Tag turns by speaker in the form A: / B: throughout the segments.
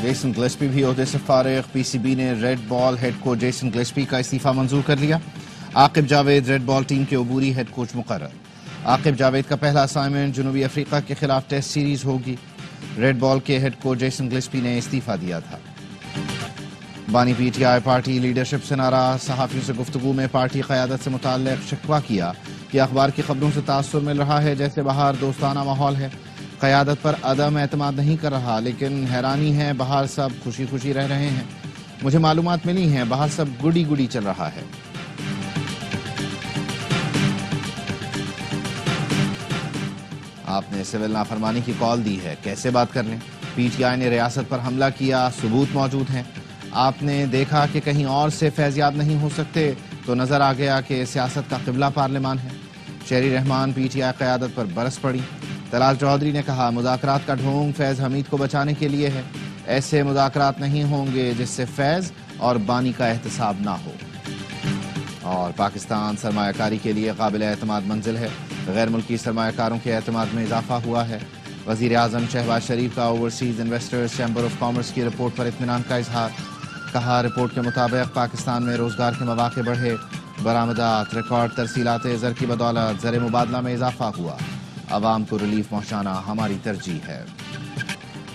A: Jason گلیسپی بھی عہدے سے فارغ. پی سی بی نے red ball head coach Jason Gillespie کا استعفیٰ منظور کر لیا. Aqib Javed red ball team کے عبوری ہیڈ کوچ مقرر. عاقب جاوید کا پہلا اسائنمنٹ جنوبی افریقہ کے خلاف ٹیسٹ سیریز ہوگی. ریڈ بال کے ہیڈ کوچ جیسن گلیسپی نے استعفیٰ دیا تھا. بانی پی ٹی آئی پارٹی لیڈرشپ سے ناراض. صحافیوں سے گفتگو میں پارٹی قیادت سے متعلق شکوہ کیا کہ اخبار کی خبروں سے تاثر مل رہا ہے جیسے باہر دوستانہ ماحول ہے. قیادت پر عدم اعتماد نہیں کر رہا لیکن حیرانی ہے باہر سب خوشی خوشی رہ رہے ہیں. مجھے معلومات ملی ہیں باہر سب گڈی گڈی چل رہا ہے. آپ نے سول نافرمانی کی کال دی ہے, کیسے بات کر لیں؟ پی ٹی آئی نے ریاست پر حملہ کیا, ثبوت موجود ہیں. آپ نے دیکھا کہ کہیں اور سے فیضیاب نہیں ہو سکتے تو نظر آ گیا کہ سیاست کا قبلہ پارلیمان ہے. شہری رحمان پی ٹی آئی قیادت پر برس پڑی. طلال چودھری نے کہا مذاکرات کا ڈھونگ فیض حمید کو بچانے کے لیے ہے. ایسے مذاکرات نہیں ہوں گے جس سے فیض اور بانی کا احتساب نہ ہو. اور پاکستان سرمایہ کاری کے لیے قابل اعتماد منزل ہے. غیر ملکی سرمایہ کاروں کے اعتماد میں اضافہ ہوا ہے. وزیر اعظم شہباز شریف کا overseas investors chamber of commerce کی رپورٹ پر اطمینان کا اظہار. کہا رپورٹ کے مطابق پاکستان میں روزگار کے مواقع بڑھے. برآمدات ریکارڈ ترسیلات زر کی بدولت زر مبادلہ میں اضافہ ہوا. عوام کو ریلیف پہنچانا ہماری ترجیح ہے.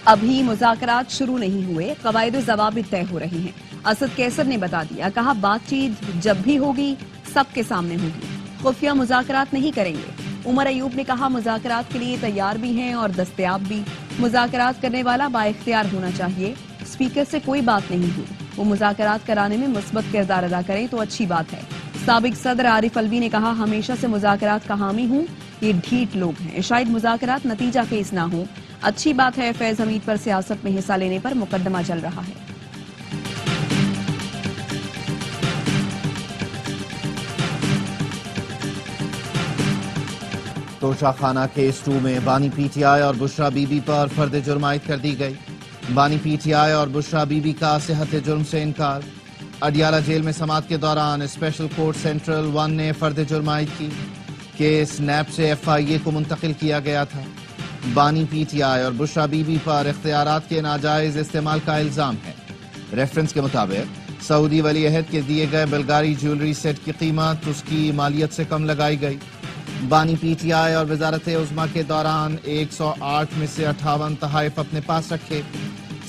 B: ابھی مذاکرات شروع نہیں ہوئے, قواعد و ضوابط طے ہو رہے ہیں. اسد کیسر نے بتا دیا, کہا بات چیت جب بھی ہوگی سب کے سامنے ہوگی, خفیہ مذاکرات نہیں کریں گے. عمر ایوب نے کہا مذاکرات کے لیے تیار بھی ہیں اور دستیاب بھی. مذاکرات کرنے والا بااختیار ہونا چاہیے. اسپیکر سے کوئی بات نہیں ہوئی, وہ مذاکرات کرانے میں مثبت کردار ادا کریں تو اچھی بات ہے. سابق صدر عارف الوی نے کہا ہمیشہ سے مذاکرات کا حامی ہوں, یہ ڈھیٹ لوگ ہیں, شاید مذاکرات نتیجہ خیز نہ ہوں. اچھی بات ہے فیض حمید پر سیاست میں حصہ لینے پر مقدمہ چل رہا ہے.
A: توشہ خانہ کیس 2 میں بانی پی ٹی آئی اور بشرا بی بی پر فرد جرم عائد کر دی گئی. بانی پی ٹی آئی اور بشرا بی بی کا صحت جرم سے انکار. اڈیالہ جیل میں سماعت کے دوران اسپیشل کورٹ سینٹرل 1 نے فرد جرم عائد کی. کیس نیب سے ایف آئی اے کو منتقل کیا گیا تھا. بانی پی ٹی آئی اور بشرا بی بی پر اختیارات کے ناجائز استعمال کا الزام ہے. ریفرنس کے مطابق سعودی ولی عہد کے دیے گئے بلغاری جیولری سیٹ کی قیمت اس کی مالیت سے کم لگائی گئی. بانی پی ٹی آئی اور وزارت عظمیٰ کے دوران 108 میں سے 58 تحائف اپنے پاس رکھے.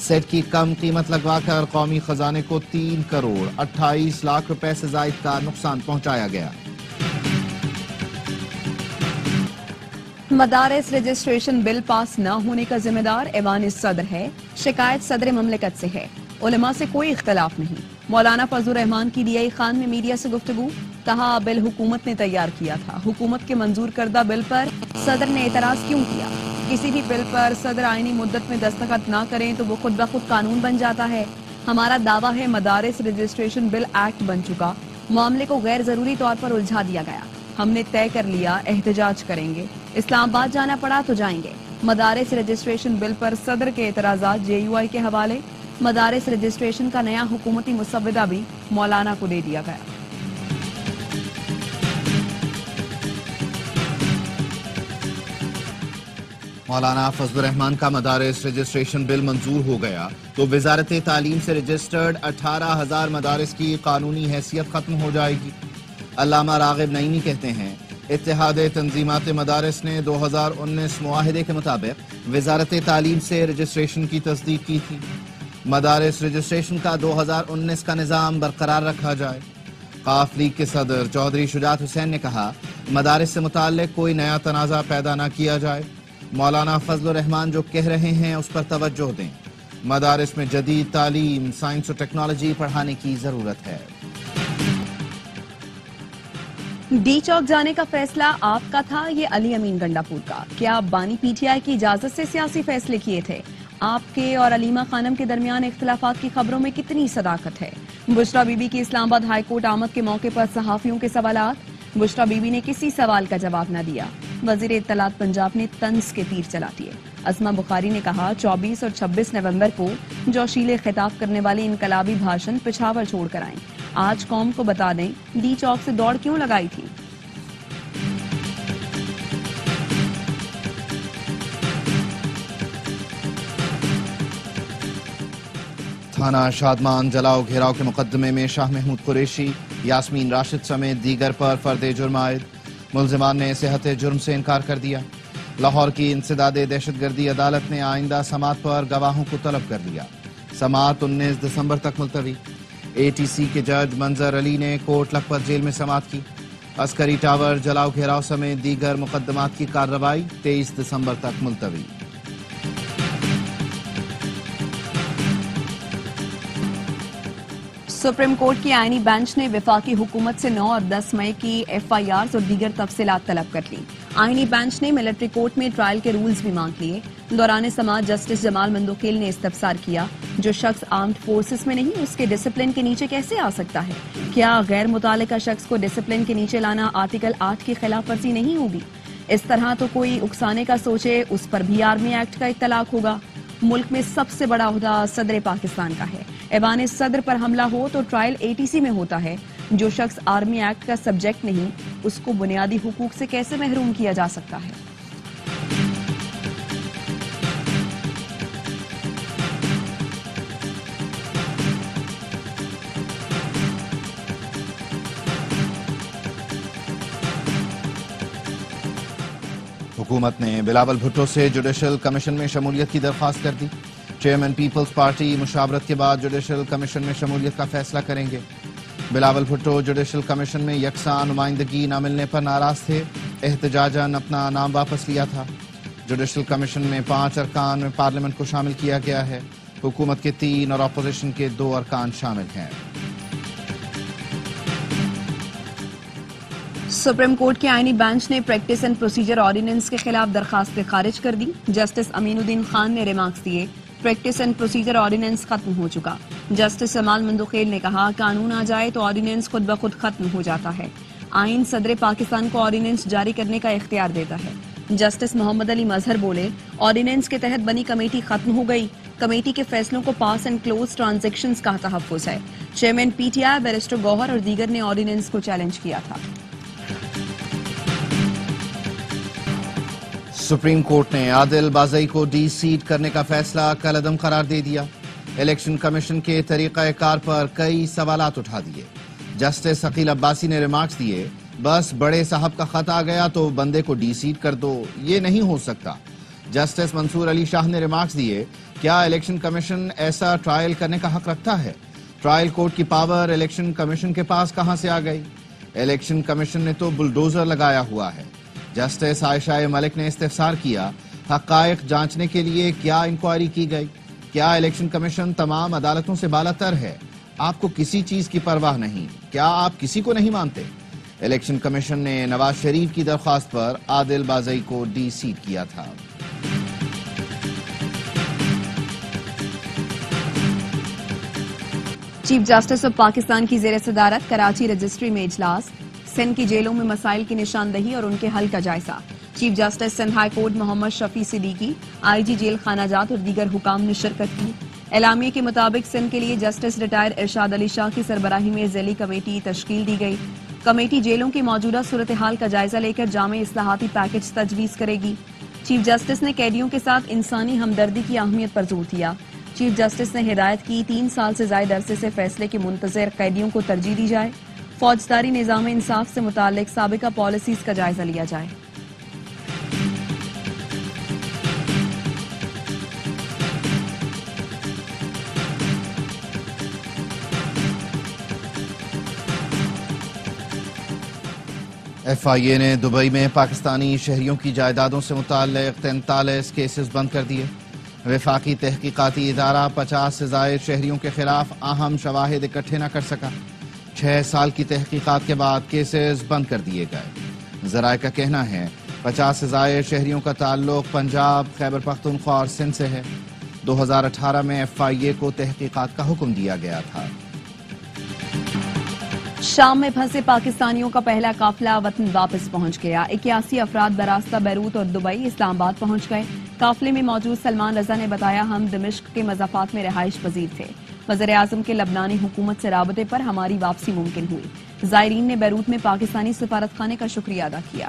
A: سیٹ کی کم قیمت لگوا کر قومی خزانے کو 3 کروڑ 28 لاکھ روپے سے زائد کا نقصان پہنچایا گیا.
B: مدارس رجسٹریشن بل پاس نہ ہونے کا ذمہ دار ایوان صدر ہے. شکایت صدر مملکت سے ہے. علماء سے کوئی اختلاف نہیں. مولانا فضل الرحمان کی ڈی آئی خان میں میڈیا سے گفتگو. کہا بل حکومت نے تیار کیا تھا. حکومت کے منظور کردہ بل پر صدر نے اعتراض کیوں کیا؟ کسی بھی بل پر صدر آئینی مدت میں دستخط نہ کریں تو وہ خود بخود قانون بن جاتا ہے. ہمارا دعویٰ ہے مدارس رجسٹریشن بل ایکٹ بن چکا. معاملے کو غیر ضروری طور پر الجھا دیا گیا. ہم نے طے کر لیا احتجاج کریں گے. اسلام آباد جانا پڑا تو جائیں گے. مدارس رجسٹریشن بل پر صدر کے اعتراضات جے یو آئی کے حوالے. مدارس رجسٹریشن کا نیا حکومتی مسودہ بھی مولانا کو دے دیا گیا.
A: مولانا فضل الرحمان کا مدارس رجسٹریشن بل منظور ہو گیا تو وزارت تعلیم سے رجسٹرڈ 18,000 مدارس کی قانونی حیثیت ختم ہو جائے گی. علامہ راغب نعیمی کہتے ہیں اتحاد تنظیمات مدارس نے 2019 معاہدے کے مطابق وزارت تعلیم سے رجسٹریشن کی تصدیق کی تھی. مدارس رجسٹریشن کا 2019 کا نظام برقرار رکھا جائے. قاف لیگ کے صدر چودھری شجاعت حسین نے کہا مدارس سے متعلق کوئی نیا تنازع پیدا نہ کیا جائے. مولانا فضل الرحمان جو کہہ رہے ہیں اس پر توجہ دیں. مدارس میں جدید تعلیم سائنس و ٹیکنالوجی پڑھانے کی ضرورت ہے.
B: ڈی چوک جانے کا فیصلہ آپ کا تھا یہ علی امین گنڈا پور کا؟ کیا بانی پی ٹی آئی کی اجازت سے سیاسی فیصلے کیے تھے؟ آپ کے اور علیمہ خانم کے درمیان اختلافات کی خبروں میں کتنی صداقت ہے؟ بشرا بی بی کی اسلام آباد ہائی کورٹ آمد کے موقع پر صحافیوں کے سوالات. بشرا بی بی نے کسی سوال کا جواب نہ دیا. وزیر اطلاعات پنجاب نے طنز کے تیر چلا دیے. اسما بخاری نے کہا 24 اور 26 نومبر کو جوشیلے خطاب کرنے والے انقلابی بھاشن پشاور چھوڑ کر آئیں. آج قوم کو بتا دیں ڈی چوک سے دوڑ کیوں لگائی تھی.
A: تھانہ شادمان جلاؤ گھیراؤ کے مقدمے میں شاہ محمود قریشی، یاسمین راشد سمیت دیگر پر فرد جرم عائد، ملزمان نے صحت جرم سے انکار کر دیا۔ لاہور کی انسداد دہشت گردی عدالت نے آئندہ سماعت پر گواہوں کو طلب کر لیا، سماعت 19 دسمبر تک ملتوی۔ اے ٹی سی کے جج منظر علی نے کوٹ لکھپت جیل میں سماعت کی۔ عسکری ٹاور جلاؤ گھیراؤ سمیت دیگر مقدمات کی کارروائی 23 دسمبر تک ملتوی۔
B: سپریم کورٹ کی آئینی بینچ نے وفاقی حکومت سے 9 اور 10 مئی کی ایف آئی آرز اور دیگر تفصیلات طلب کر لی۔ آئینی بینچ نے ملٹری کورٹ میں ٹرائل کے رولز بھی مانگ لیے۔ دوران سماعت جسٹس جمال مندوخیل نے استفسار کیا، جو شخص آرمڈ فورسز میں نہیں اس کے ڈسپلن کے نیچے کیسے آ سکتا ہے؟ کیا غیر متعلقہ شخص کو ڈسپلن کے نیچے لانا آرٹیکل 8 کی خلاف ورزی نہیں ہوگی؟ اس طرح تو کوئی اکسانے کا سوچے اس پر بھی آرمی ایکٹ کا اطلاق ہوگا۔ ملک میں سب سے بڑا عہدہ صدر پاکستان کا ہے۔ ایوان صدر پر حملہ ہو تو ٹرائل اے ٹی سی میں ہوتا ہے۔ جو شخص آرمی ایکٹ کا سبجیکٹ نہیں، اس کو بنیادی حقوق سے کیسے محروم کیا جا سکتا ہے؟
A: حکومت نے بلاول بھٹو سے جوڈیشل کمیشن میں شمولیت کی درخواست کر دی۔ چیئرمین پیپلز پارٹی مشاورت کے بعد جوڈیشل کمیشن میں شمولیت کا فیصلہ کریں گے۔ بلاول بھٹو جوڈیشل کمیشن میں یکساں نمائندگی نہ ملنے پر ناراض تھے، احتجاجاً اپنا نام واپس لیا تھا۔ جوڈیشل کمیشن میں 5 ارکان میں پارلیمنٹ کو شامل کیا گیا ہے۔ حکومت کے 3 اور اپوزیشن کے 2 ارکان شامل ہیں۔
B: سپریم کورٹ کے آئینی بینچ نے پریکٹس اینڈ پروسیجر آرڈیننس کے خلاف درخواستیں خارج کر دی۔ جسٹس امین الدین خان نے ریمارکس دیے، پریکٹس اینڈ پروسیجر آرڈیننس ختم ہو چکا۔ جسٹس جمال مندوخیل نے کہا، قانون آ جائے تو آرڈیننس خود بخود ختم ہو جاتا ہے۔ آئین صدر پاکستان کو آرڈیننس جاری کرنے کا اختیار دیتا ہے۔ جسٹس محمد علی مظہر بولے، آرڈیننس کے تحت بنی کمیٹی ختم ہو گئی۔ کمیٹی کے فیصلوں کو پاس اینڈ کلوز ٹرانزیکشنز کا تحفظ ہے۔ Chairman P T I barrister Gohar اور دیگر نے آرڈیننس کو چیلنج کیا تھا۔
A: سپریم کورٹ نے عادل بازئی کو ڈی سیٹ کرنے کا فیصلہ کالعدم قرار دے دیا۔ الیکشن کمیشن کے طریقہ کار پر کئی سوالات اٹھا دیے۔ جسٹس عقیل عباسی نے ریمارکس دیے، بس بڑے صاحب کا خط آ گیا تو بندے کو ڈی سیٹ کر دو، یہ نہیں ہو سکتا۔ جسٹس منصور علی شاہ نے ریمارکس دیے، کیا الیکشن کمیشن ایسا ٹرائل کرنے کا حق رکھتا ہے؟ ٹرائل کورٹ کی پاور الیکشن کمیشن کے پاس کہاں سے آ گئی؟ الیکشن کمیشن نے تو بلڈوزر لگایا ہوا ہے۔ جسٹس عائشہ ملک نے استفسار کیا، حقائق جانچنے کے لیے کیا انکوائری کی گئی؟ کیا الیکشن کمیشن تمام عدالتوں سے بالاتر ہے؟ آپ کو کسی چیز کی پرواہ نہیں؟ کیا آپ کسی کو نہیں مانتے؟ الیکشن کمیشن نے نواز شریف کی درخواست پر عادل بازئی کو ڈی سیٹ کیا تھا۔
B: چیف جسٹس آف پاکستان کی زیر صدارت کراچی رجسٹری میں اجلاس، سندھ کی جیلوں میں مسائل کی نشاندہی اور ان کے حل کا جائزہ۔ Chief justice Sindh high court Muhammad Shafi Siddiqui, I G jail خانہ جات اور دیگر حکام نے شرکت کی۔ اعلامیے کے مطابق سندھ کے لیے جسٹس ریٹائر ارشاد علی شاہ کی سربراہی میں ذیلی کمیٹی تشکیل دی گئی۔ کمیٹی جیلوں کی موجودہ صورتحال کا جائزہ لے کر جامع اصلاحاتی پیکج تجویز کرے گی۔ چیف جسٹس نے قیدیوں کے ساتھ انسانی ہمدردی کی اہمیت پر زور دیا۔ چیف جسٹس نے ہدایت کی 3 سال سے زائد عرصے سے فیصلے کے منتظر قیدیوں کو ترجیح دی جائے۔ فوجداری نظام انصاف سے متعلق سابقہ پالیسیز کا جائزہ لیا جائے۔
A: ایف آئی اے نے دبئی میں پاکستانی شہریوں کی جائیدادوں سے متعلق 43 کیسز بند کر دیے۔ وفاقی تحقیقاتی ادارہ 50 سے زائد شہریوں کے خلاف اہم شواہد اکٹھے نہ کر سکا۔ 6 سال کی تحقیقات کے بعد کیسز بند کر دیے گئے۔ ذرائع کا کہنا ہے 50 سے زائد شہریوں کا تعلق پنجاب، خیبر پختونخوا اور سندھ سے ہے۔ 2018 میں ایف آئی اے کو تحقیقات کا حکم دیا گیا تھا۔
B: شام میں پھنسے پاکستانیوں کا پہلا قافلہ وطن واپس پہنچ گیا۔ 81 افراد براستہ بیروت اور دبئی اسلام آباد پہنچ گئے۔ قافلے میں موجود سلمان رضا نے بتایا، ہم دمشق کے مضافات میں رہائش پذیر تھے۔ وزیر اعظم کے لبنانی حکومت سے رابطے پر ہماری واپسی ممکن ہوئی۔ زائرین نے بیروت میں پاکستانی سفارت خانے کا شکریہ ادا کیا۔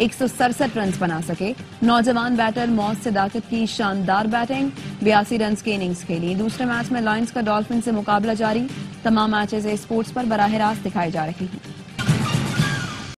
B: 167 رنز بنا سکے. نوجوان بیٹر موز صداقت کی شاندار بیٹنگ، 82 رنز کی اننگز کھیلی. دوسرے میچ میں لائنز کا ڈالفن سے مقابلہ جاری. تمام میچز اسپورٹس پر براہ راست دکھائے جا رہے ہیں.